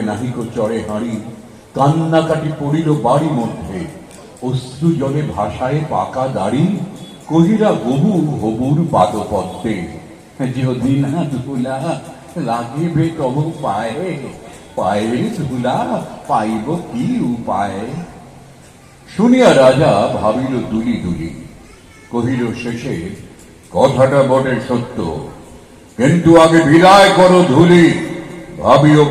নাহিক চড়ে হাঁড়ি, কান্নাকাটি পড়িল বাড়ি মধ্যে, অশ্রু জলে ভাষায় পাকা দাড়ি, কহিরা গবু হবুর পাদপদ্মে, যদি না ধুলা লাগিবে তবু পায়ে, পায়ে ধুলা পাইব কি উপায়। শুনিয়া রাজা ভাবিল দুলি দুলি, কহিল শেষে কথাটা বটে সত্য, কিন্তু আগে বিদায় করো ধুলি, ভাবিও